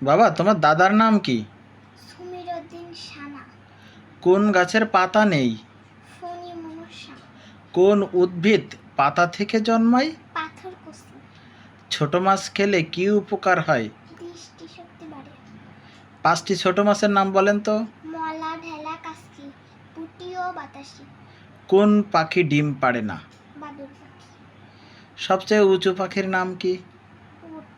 বাবা, তোমার দাদার নাম কি? সুমিরউদ্দিন সানা। কোন গাছের পাতা নেই? ফণি মনসা। কোন উদ্ভিদ পাতা থেকে জন্মায়? পাথরকুচি। ছোট মাছ খেলে কি উপকার হয়? দৃষ্টিশক্তি বাড়ে। 5টি ছোট মাছের নাম বলেন তো। মলা, ঢেলা, কাচকি, পুঁটি ও বাতাসি। কোন পাখি ডিম পাড়ে না? বাদুড় পাখি। সবচেয়ে উঁচু পাখির নাম কি? উট।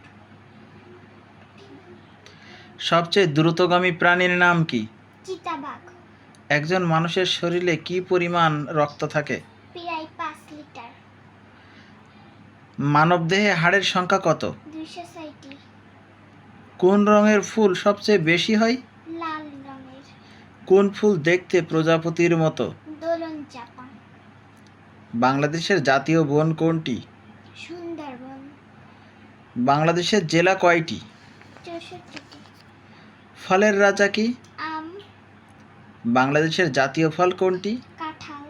সবচেয়ে দ্রুতগামী প্রাণীর নাম কি? চিতাবাঘ। একজন মানুষের শরীরে কি পরিমাণ রক্ত থাকে? প্রায় 5 লিটার। মানবদেহে হাড়ের সংখ্যা কত? 206টি। কোন রঙের ফুল সবচেয়ে বেশি হয়? লাল রঙের। কোন ফুল দেখতে প্রজাপতির মতো? দোলন চাপা। বাংলাদেশের জাতীয় বন কোনটি? সুন্দরবন। বাংলাদেশের জেলা কয়টি? 64টি। ফলের রাজা কি? আম। বাংলাদেশের জাতীয় ফল কোনটি? কাঁঠাল।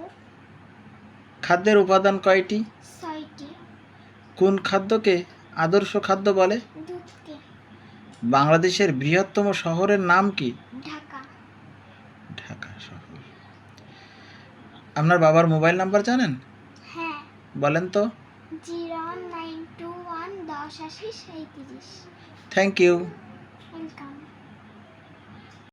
খাদ্যের উপাদান কয়টি? 6টি। কোন খাদ্যকে আদর্শ খাদ্য বলে? দুধকে। বাংলাদেশের বৃহত্তম শহরের নাম কি? ঢাকা। ঢাকা শহর। আপনার বাবার মোবাইল নাম্বার জানেন? হ্যাঁ। বলেন তো। 09211 10 80 37। Thank you. ওয়েলকাম।